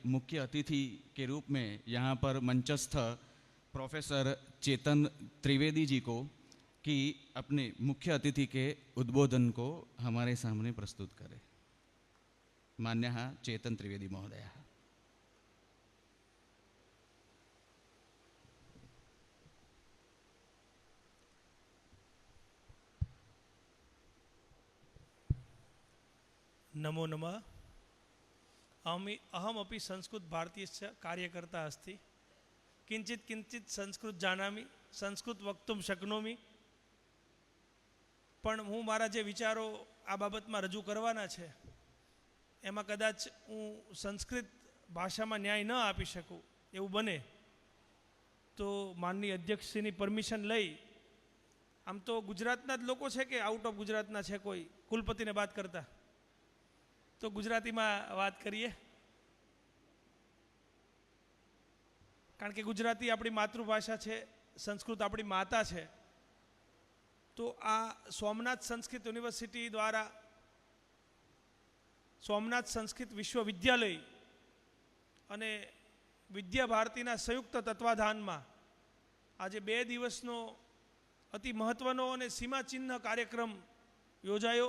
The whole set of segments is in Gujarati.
मुख्य अतिथि के रूप में यहाँ पर मंचस्थ प्रोफेसर चेतन त्रिवेदी जी को कि अपने मुख्य अतिथि के उद्बोधन को हमारे सामने प्रस्तुत करें। मान्यः चेतन त्रिवेदी महोदय। नमो नमः। अहमपि संस्कृत भारतीयस्य कार्यकर्ता अस्ति। किंचित किंचित संस्कृत जानामि, संस्कृत वक्तुं शक्नोमि। पण हूँ मारा जे विचारो आ बाबतमां रजू करवाना छे एमां कदाच हूँ संस्कृत भाषामां न्याय न आपी शकूँ एवुं बने तो माननीय अध्यक्षश्रीनी परमिशन लई, आम तो गुजरातना ज लोको छे कि आउट ऑफ गुजरातना छे कोई कुलपतिने बात करता, तो गुजराती में बात करिए कारण के गुजराती अपनी मातृभाषा है, संस्कृत अपनी माता है। तो आ सोमनाथ संस्कृत यूनिवर्सिटी द्वारा सोमनाथ संस्कृत विश्वविद्यालय अने विद्या भारतीना संयुक्त तत्वाधान में आज 2 दिवसनो अति महत्वनो अने सीमाचिन्ह कार्यक्रम योजायो।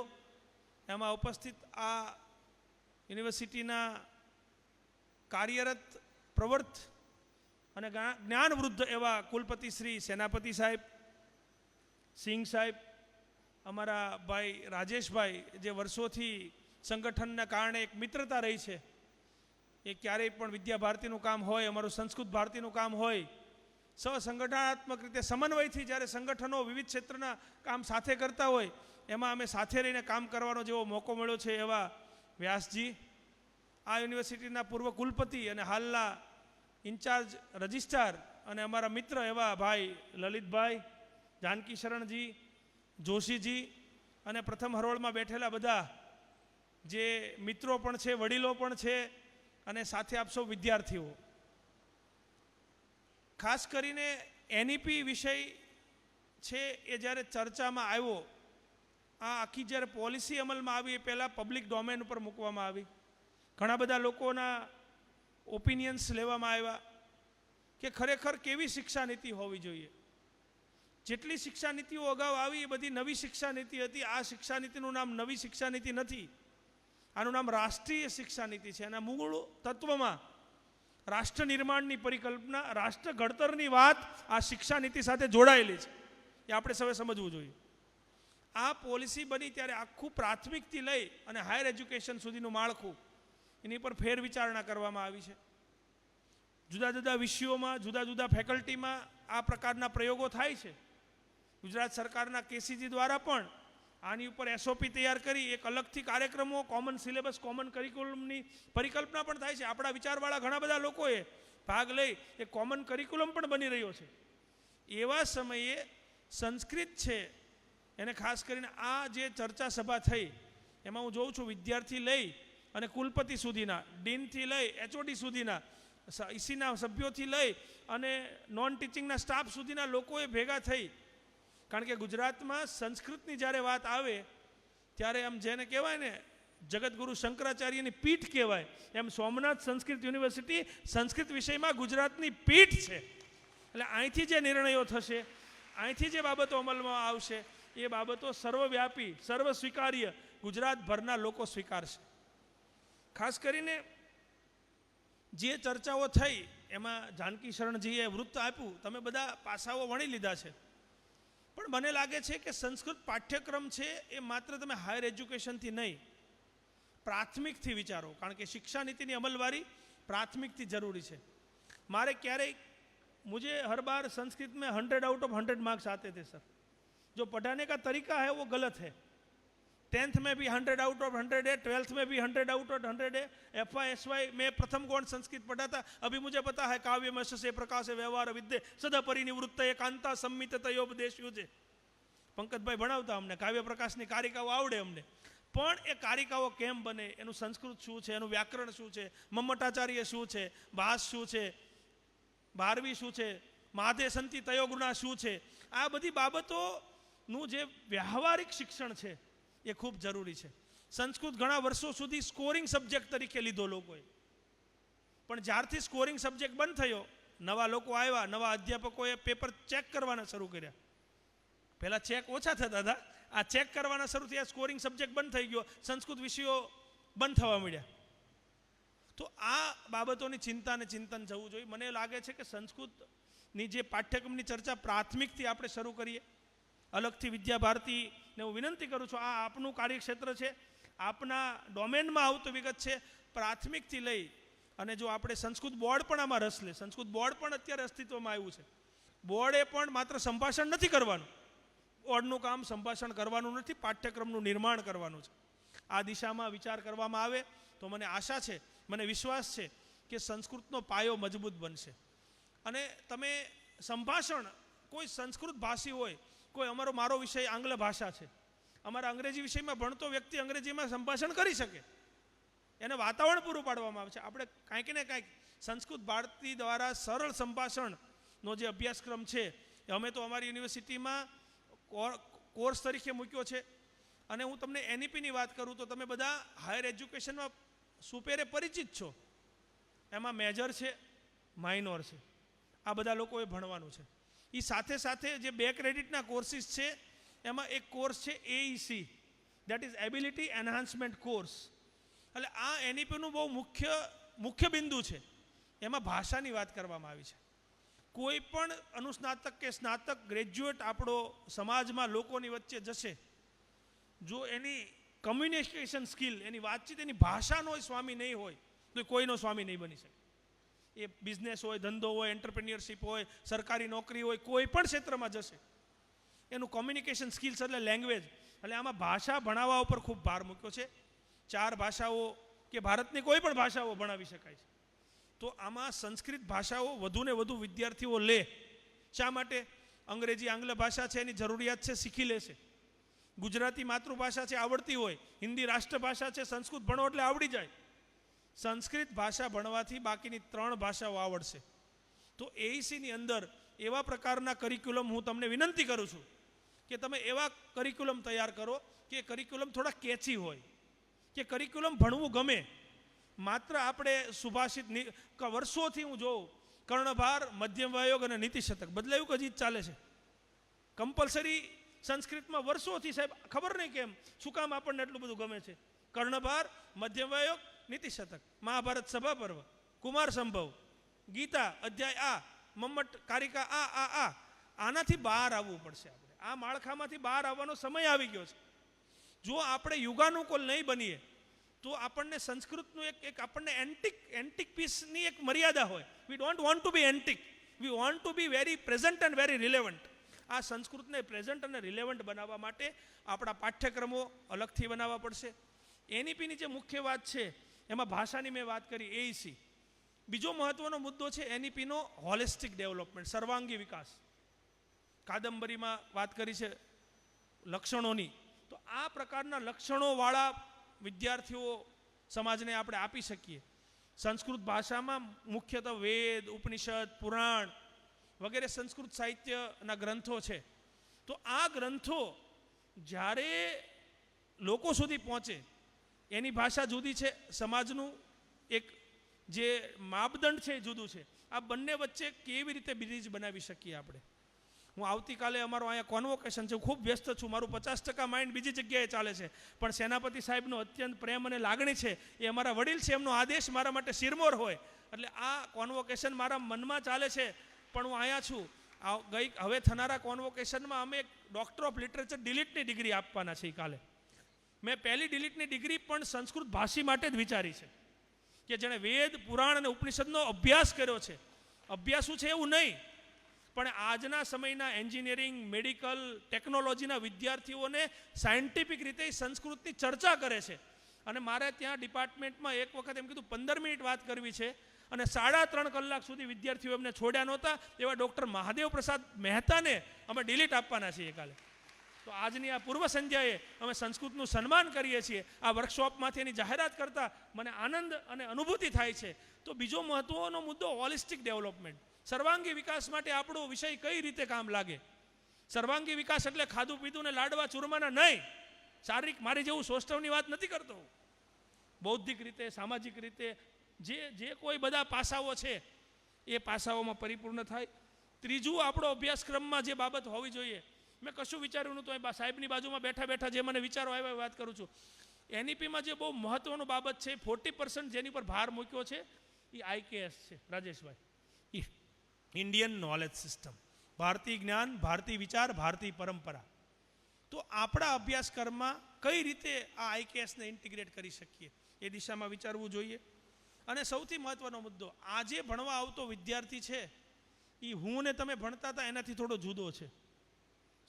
एमां उपस्थित आ यूनिवर्सिटीना कार्यरत प्रवर्त અને જ્ઞાનવૃદ્ધ એવા કુલપતિ શ્રી સેનાપતિ સાહેબ, સિંહ સાહેબ, અમારા ભાઈ રાજેશભાઈ જે વર્ષોથી સંગઠનના કારણે એક મિત્રતા રહી છે, એ ક્યારેય પણ વિદ્યા ભારતીનું કામ હોય, અમારું સંસ્કૃત ભારતીનું કામ હોય, સહસંગઠનાત્મક રીતે સમન્વયથી જ્યારે સંગઠનો વિવિધ ક્ષેત્રના કામ સાથે કરતા હોય એમાં અમે સાથે રહીને કામ કરવાનો જેવો મોકો મળ્યો છે એવા વ્યાસજી, આ યુનિવર્સિટીના પૂર્વ કુલપતિ અને હાલના ઇન્ચાર્જ રજિસ્ટ્રાર અને અમારા મિત્ર એવા ભાઈ લલિતભાઈ, જાનકી શરણજી, જોશીજી અને પ્રથમ હરોળમાં બેઠેલા બધા જે મિત્રો પણ છે, વડીલો પણ છે અને સાથે આપ સૌ વિદ્યાર્થીઓ, ખાસ કરીને એનઈપી વિષય છે એ જ્યારે ચર્ચામાં આવ્યો, આ આખી જ્યારે પોલિસી અમલમાં આવી એ પહેલાં પબ્લિક ડોમેન ઉપર મૂકવામાં આવી, ઘણા બધા લોકોના ઓપિનિયન્સ લેવામાં આવ્યા કે ખરેખર કેવી શિક્ષા નીતિ હોવી જોઈએ। જેટલી શિક્ષા નીતિઓ અગાઉ આવી એ બધી નવી શિક્ષા નીતિ હતી। આ શિક્ષા નીતિનું નામ નવી શિક્ષા નીતિ નથી, આનું નામ રાષ્ટ્રીય શિક્ષા નીતિ છે। એના મૂળ તત્વમાં રાષ્ટ્ર નિર્માણની પરિકલ્પના, રાષ્ટ્ર ઘડતરની વાત આ શિક્ષા નીતિ સાથે જોડાયેલી છે, એ આપણે સૌએ સમજવું જોઈએ। આ પોલિસી બની ત્યારે આખું પ્રાથમિકથી લઈ અને હાયર એજ્યુકેશન સુધીનું માળખું એની પર ફેર વિચારણા કરવામાં આવી છે। જુદા જુદા વિષયોમાં, જુદા જુદા ફેકલ્ટીમાં આ પ્રકારના પ્રયોગો થાય છે। ગુજરાત સરકારના કેસીજી દ્વારા પણ આની ઉપર એસઓપી તૈયાર કરી એક અલગથી કાર્યક્રમો, કોમન સિલેબસ, કોમન કરિક્યુલમની પરિકલ્પના પણ થાય છે। આપણા વિચારવાળા ઘણા બધા લોકોએ ભાગ લઈ એક કોમન કરિક્યુલમ પણ બની રહ્યો છે। એવા સમયે સંસ્કૃત છે એને ખાસ કરીને આ જે ચર્ચા સભા થઈ એમાં હું જોઉં છું વિદ્યાર્થી લઈ અને કુલપતિ સુધીના, ડીનથી લઈ એચઓડી સુધીના, ઈસીના સભ્યોથી લઈ અને નોન ટીચિંગના સ્ટાફ સુધીના લોકોએ ભેગા થઈ, કારણ કે ગુજરાતમાં સંસ્કૃતની જ્યારે વાત આવે ત્યારે આમ જેને કહેવાય ને જગતગુરુ શંકરાચાર્યની પીઠ કહેવાય, એમ સોમનાથ સંસ્કૃત યુનિવર્સિટી સંસ્કૃત વિષયમાં ગુજરાતની પીઠ છે। એટલે અહીંથી જે નિર્ણયો થશે, અહીંથી જે બાબતો અમલમાં આવશે એ બાબતો સર્વવ્યાપી, સર્વ સ્વીકાર્ય ગુજરાતભરના લોકો સ્વીકારશે। ખાસ કરીને જે ચર્ચાઓ થઈ એમાં જાનકી શરણજીએ વૃત્ત આપ્યું, તમે બધા પાસાઓ વણી લીધા છે, પણ મને લાગે છે કે સંસ્કૃત પાઠ્યક્રમ છે એ માત્ર તમે હાયર એજ્યુકેશનથી નહીં, પ્રાથમિકથી વિચારો, કારણ કે શિક્ષા નીતિની અમલવારી प्राथमिक थी जरूरी है। मारे क्यारे मुझे हर बार संस्कृत में 100 आउट ऑफ 100 मार्क्स आते थे सर। जो पढ़ाने का तरीका है वो गलत है। 10th में भी 100 आउट ऑफ 100 है, 12th में भी 100 आउट ऑफ 100 है। FY में प्रथम गौण संस्कृत पढ़ा था, अभी मुझे पता है काव्य में से प्रकाश व्यवहार विद्य सदा परिनिवृत्त एकांता संमित तयोपदेश युजे। पंकज भाई भणावता अमने काव्य प्रकाश की कारिकाओ आवड़े अमने, पण ए कारिकाओ केम बने, एनु संस्कृत शू है, एनु व्याकरण शू है, मम्मटाचार्य शू है, भास शू है, भारवी शू है, माधे संति तयोगुणा शू है, आ बधी बाबतों जे व्यावहारिक शिक्षण है ये खूब जरूरी है। संस्कृत घणा वर्षों सुधी स्कोरिंग सब्जेक्ट तरीके लीधो लोगोए, પણ જ્યારથી સ્કોરિંગ સબ્જેક્ટ બંધ થયો, નવા લોકો આવ્યા, નવા અધ્યાપકોએ પેપર ચેક કરવાના શરૂ કર્યા. પહેલાં ચેક ઓછા થતા હતા, આ ચેક કરવાના શરૂ થયા, સ્કોરિંગ સબ્જેક્ટ બંધ થઈ ગયો, સંસ્કૃત વિષયો બંધ થવા મળ્યા. તો આ બાબતોની ચિંતા અને ચિંતન જવું જોઈએ. મને લાગે છે કે સંસ્કૃતની જે પાઠ્યક્રમની ચર્ચા પ્રાથમિકથી આપણે શરૂ કરીએ. અલગથી વિદ્યા ભારતીને હું વિનંતી કરું છું, આ આપનું કાર્યક્ષેત્ર છે, આપના ડોમેનમાં આવતું વિગત છે. પ્રાથમિકથી લઈ અને જો આપણે સંસ્કૃત બોર્ડ પણ આમાં રસ લે, સંસ્કૃત બોર્ડ પણ અત્યારે અસ્તિત્વમાં આવ્યું છે. બોર્ડે પણ માત્ર સંભાષણ નથી કરવાનું, બોર્ડનું કામ સંભાષણ કરવાનું નથી, પાઠ્યક્રમનું નિર્માણ કરવાનું છે. આ દિશામાં વિચાર કરવામાં આવે તો મને આશા છે, મને વિશ્વાસ છે કે સંસ્કૃતનો પાયો મજબૂત બનશે. અને તમે સંભાષણ, કોઈ સંસ્કૃત ભાષી હોય, કોઈ મારો વિષય આંગ્લ ભાષા છે, અમારા અંગ્રેજી વિષયમાં ભણતો વ્યક્તિ અંગ્રેજીમાં સંભાષણ કરી શકે, એને વાતાવરણ પૂરું પાડવામાં આવે છે. આપણે કાંઈક ને કાંઈક સંસ્કૃત ભારતી દ્વારા સરળ સંભાષણનો જે અભ્યાસક્રમ છે એ અમે તો અમારી યુનિવર્સિટીમાં કોર્સ તરીકે મૂક્યો છે. અને હું તમને એનઈપીની વાત કરું તો તમે બધા હાયર એજ્યુકેશનમાં સુપેરે પરિચિત છો. એમાં મેજર છે, માઇનોર છે, આ બધા લોકોએ ભણવાનું છે. એ સાથે સાથે જે 2 ક્રેડિટના કોર્સિસ છે એમાં એક કોર્સ છે AEC, that is ability enhancement course. એટલે આ એનઈપીનું બહુ મુખ્ય બિંદુ છે. એમાં ભાષાની વાત કરવામાં આવી છે. કોઈ પણ અનુસ્નાતક કે સ્નાતક ગ્રેજ્યુએટ આપણો સમાજમાં લોકોની વચ્ચે જશે, જો એની કમ્યુનિકેશન સ્કિલ, એની વાતચીત, એની ભાષાનો સ્વામી નહીં હોય તો કોઈનો સ્વામી નહીં બની શકે. એ બિઝનેસ હોય, ધંધો હોય, એન્ટરપ્રિન્યોરશિપ હોય, સરકારી નોકરી હોય, કોઈ પણ ક્ષેત્રમાં જશે, એનું કમ્યુનિકેશન સ્કિલ્સ એટલે લેંગ્વેજ. એટલે આમાં ભાષા ભણાવવા ઉપર ખૂબ ભાર મૂક્યો છે. 4 ભાષાઓ કે ભારતની કોઈ પણ ભાષાઓ ભણાવી શકાય છે. તો આમાં સંસ્કૃત ભાષાઓ વધુને વધુ વિદ્યાર્થીઓ લે. શા માટે? અંગ્રેજી આંગ્લ ભાષા છે, એની જરૂરિયાત છે, શીખી લેશે. ગુજરાતી માતૃભાષા છે, આવડતી હોય. હિન્દી રાષ્ટ્રભાષા છે, સંસ્કૃત ભણો એટલે આવડી જાય. સંસ્કૃત ભાષા ભણવાથી બાકીની 3 ભાષાઓ આવડશે. તો એઈસીની અંદર એવા પ્રકારના કરિક્યુલમ હું તમને વિનંતી કરું છું કે તમે એવા કરિક્યુલમ તૈયાર કરો કે કરિક્યુલમ થોડા કેચી હોય, કે કરિક્યુલમ ભણવું ગમે. માત્ર આપણે સુભાષિત વર્ષોથી હું જોઉં, કર્ણભાર, મધ્યમ વયોગ અને નીતિ શતક બદલાયું કે હજી ચાલે છે. કમ્પલસરી સંસ્કૃતમાં વર્ષોથી, સાહેબ ખબર નહીં કેમ, શું કામ આપણને એટલું બધું ગમે છે. કર્ણભાર, મધ્યમ વયોગ, નીતિ શતક, મહાભારત સભા પર્વ, કુમાર સંભવ, ગીતા અધ્યાય આ, મમ્મટ કારિકા આ આનાથી બહાર આવવું પડશે. આપણે આ માળખામાંથી બહાર આવવાનો સમય આવી ગયો છે. જો આપણે યુગાનુકૂળ નહીં બનીએ તો આપણને સંસ્કૃતનું એક આપણને એન્ટિક પીસની એક મર્યાદા હોય. We don't want to be antique, we want to be very present and very relevant. આ સંસ્કૃતને પ્રેઝન્ટ અને રિલેવન્ટ બનાવવા માટે આપણા પાઠ્યક્રમો અલગથી બનાવવા પડશે. એનઈપીની જે મુખ્ય વાત છે એમાં ભાષાની મેં વાત કરી, એઈસી. બીજો મહત્વનો મુદ્દો છે એનઈપીનો હોલિસ્ટિક ડેવલપમેન્ટ, સર્વાંગી વિકાસ. કાદંબરીમાં વાત કરી છે લક્ષણોની, તો આ પ્રકારના લક્ષણોવાળા વિદ્યાર્થીઓ સમાજને આપણે આપી શકીએ. સંસ્કૃત ભાષામાં મુખ્યતઃ વેદ, ઉપનિષદ, પુરાણ વગેરે સંસ્કૃત સાહિત્યના ગ્રંથો છે. તો આ ગ્રંથો જ્યારે લોકો સુધી પહોંચે, એની ભાષા જુદી છે, સમાજનું એક જે માપદંડ છે એ જુદું છે. આ બંને વચ્ચે કેવી રીતે બ્રિજ બનાવી શકીએ આપણે? હું આવતીકાલે અમારો અહીંયા કોન્વોકેશન છે, ખૂબ વ્યસ્ત છું, મારું 50% માઇન્ડ બીજી જગ્યાએ ચાલે છે, પણ સેનાપતિ સાહેબનો અત્યંત પ્રેમ અને લાગણી છે, એ અમારા વડીલ છે, એમનો આદેશ મારા માટે શિરમોર હોય. એટલે આ કોન્વોકેશન મારા મનમાં ચાલે છે, પણ હું અહીંયા છું. હવે થનારા કોન્વોકેશનમાં અમે ડૉક્ટર ઓફ લિટરેચર ડિલીટની ડિગ્રી આપવાના છીએ કાલે. મેં પહેલી ડિલીટની ડિગ્રી પણ સંસ્કૃત ભાષી માટે જ વિચારી છે, કે જેણે વેદ, પુરાણ અને ઉપનિષદનો અભ્યાસ કર્યો છે. અભ્યાસું છે એવું નહીં, પણ આજના સમયના એન્જિનિયરિંગ, મેડિકલ, ટેકનોલોજીના વિદ્યાર્થીઓને સાયન્ટિફિક રીતે સંસ્કૃતની ચર્ચા કરે છે. અને મારે ત્યાં ડિપાર્ટમેન્ટમાં એક વખત એમ કીધું 15 મિનિટ વાત કરવી છે, અને 3.5 કલાક સુધી વિદ્યાર્થીઓ એમને છોડ્યા નહોતા. એવા ડૉક્ટર મહાદેવ પ્રસાદ મહેતાને અમે ડિલીટ આપવાના છીએ કાલે. તો આજની આ પૂર્વ સંધ્યાએ અમે સંસ્કૃતનું સન્માન કરીએ છીએ. આ વર્કશોપમાંથી એની જાહેરાત કરતાં મને આનંદ અને અનુભૂતિ થાય છે. તો બીજો મહત્વનો મુદ્દો હોલિસ્ટિક ડેવલપમેન્ટ, સર્વાંગી વિકાસ માટે આપણો વિષય કઈ રીતે કામ લાગે. સર્વાંગી વિકાસ એટલે ખાધું પીધું ને લાડવા ચૂરમાના નહીં. શારીરિક, મારી જેવું સૌષ્ઠવની વાત નથી કરતો. બૌદ્ધિક રીતે, સામાજિક રીતે, જે કોઈ બધા પાસાઓ છે એ પાસાઓમાં પરિપૂર્ણ થાય. ત્રીજું, આપણો અભ્યાસક્રમમાં જે બાબત હોવી જોઈએ, મેં કશું વિચાર્યું નહોતું, એ સાહેબની બાજુમાં બેઠા બેઠા જે મને વિચારો આવ્યા એ વાત કરું છું. એનઈપીમાં જે બહુ મહત્વનું બાબત છે, 40% જેની પર ભાર મૂક્યો છે એ આઈકેએસ છે. રાજેશભાઈ, ઇન્ડિયન નોલેજ સિસ્ટમ, ભારતીય જ્ઞાન, ભારતીય વિચાર, ભારતીય પરંપરા. તો આપણા અભ્યાસક્રમમાં કઈ રીતે આ આઈકેએસને ઇન્ટિગ્રેટ કરી શકીએ એ દિશામાં વિચારવું જોઈએ. અને સૌથી મહત્વનો મુદ્દો, આજે ભણવા આવતો વિદ્યાર્થી છે એ હું ને તમે ભણતા હતા એનાથી થોડો જુદો છે,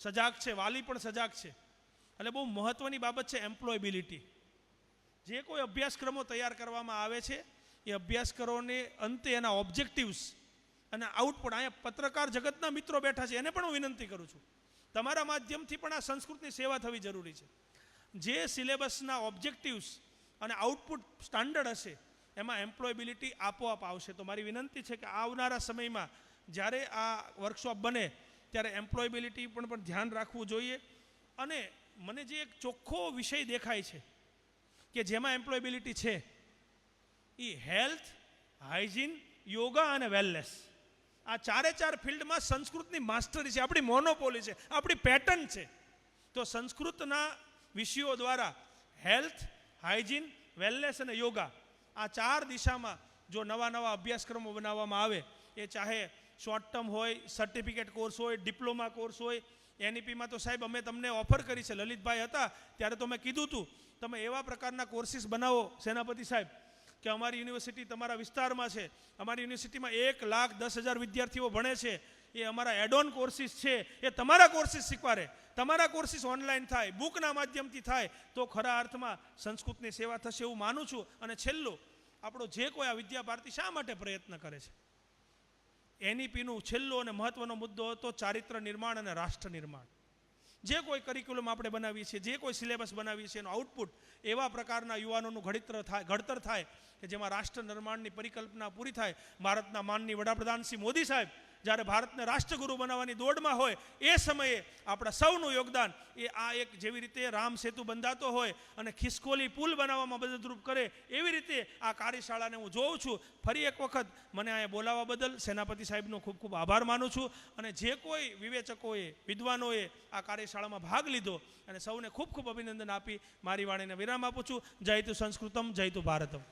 સજાગ છે, વાલી પણ સજાગ છે. એટલે બહુ મહત્વની બાબત છે એમ્પ્લોયબિલિટી. જે કોઈ અભ્યાસક્રમો તૈયાર કરવામાં આવે છે એ અભ્યાસક્રમોને અંતે એના ઓબ્જેક્ટિવ્સ અને આઉટપુટ, અહીંયા પત્રકાર જગતના મિત્રો બેઠા છે એને પણ હું વિનંતી કરું છું, તમારા માધ્યમથી પણ આ સંસ્કૃતની સેવા થવી જરૂરી છે. જે સિલેબસના ઓબ્જેક્ટિવ્સ અને આઉટપુટ સ્ટાન્ડર્ડ હશે એમાં એમ્પ્લોયબિલિટી આપોઆપ આવશે. તો મારી વિનંતી છે કે આવનારા સમયમાં જ્યારે આ વર્કશોપ બને ત્યારે એમ્પ્લોયબિલિટી પણ ધ્યાન રાખવું જોઈએ. અને મને જે એક ચોખ્ખો વિષય દેખાય છે કે જેમાં એમ્પ્લોયબિલિટી છે એ હેલ્થ, હાઇજીન, યોગા અને વેલનેસ. આ ચારે ચાર ફિલ્ડમાં સંસ્કૃતની માસ્ટરી છે, આપણી મોનોપોલી છે, આપણી પેટર્ન છે. તો સંસ્કૃતના વિષયો દ્વારા હેલ્થ, હાઇજીન, વેલનેસ અને યોગા, આ ચાર દિશામાં જો નવા નવા અભ્યાસક્રમો બનાવવામાં આવે, એ ચાહે શોર્ટ ટર્મ હોય, સર્ટિફિકેટ કોર્સ હોય, ડિપ્લોમા કોર્સ હોય. એનઈપીમાં તો સાહેબ અમે તમને ઓફર કરી છે, લલિતભાઈ હતા ત્યારે તો મેં કીધું હતું તમે એવા પ્રકારના કોર્સીસ બનાવો સેનાપતિ સાહેબ કે અમારી યુનિવર્સિટી તમારા વિસ્તારમાં છે, અમારી યુનિવર્સિટીમાં 1,10,000 વિદ્યાર્થીઓ ભણે છે, એ અમારા એડઓન કોર્સીસ છે, એ તમારા કોર્સીસ શીખવાડે. તમારા કોર્સીસ ઓનલાઈન થાય, બુકના માધ્યમથી થાય તો ખરા અર્થમાં સંસ્કૃતની સેવા થશે એવું માનું છું. અને છેલ્લું, આપણો જે કોઈ આ વિદ્યા ભારતી શા માટે પ્રયત્ન કરે છે, એનઈપીનું છેલ્લો અને મહત્વનો મુદ્દો હતો ચારિત્ર નિર્માણ અને રાષ્ટ્ર નિર્માણ. જે કોઈ કરિક્યુલમ આપણે બનાવીએ છીએ, જે કોઈ સિલેબસ બનાવીએ છીએ, એનું આઉટપુટ એવા પ્રકારના યુવાનોનું ઘડતર થાય કે જેમાં રાષ્ટ્ર નિર્માણની પરિકલ્પના પૂરી થાય. ભારતના માનની વડાપ્રધાન શ્રી મોદી સાહેબ જ્યારે ભારતને રાષ્ટ્રગુરુ બનાવવાની દોડમાં હોય એ સમયે આપણા સૌનું યોગદાન એ આ એક જેવી રીતે રામ સેતુ બંધાતો હોય અને ખિસકોલી પુલ બનાવવામાં મદદરૂપ કરે એવી રીતે આ કાર્યશાળાને હું જોઉં છું. ફરી એક વખત મને અહીંયા બોલાવવા બદલ સેનાપતિ સાહેબનો ખૂબ ખૂબ આભાર માનું છું. અને જે કોઈ વિવેચકોએ, વિદ્વાનોએ આ કાર્યશાળામાં ભાગ લીધો અને સૌને ખૂબ ખૂબ અભિનંદન આપી મારી વાણીને વિરામ આપું છું. જય તુ સંસ્કૃતમ, જય તુ ભારતમ.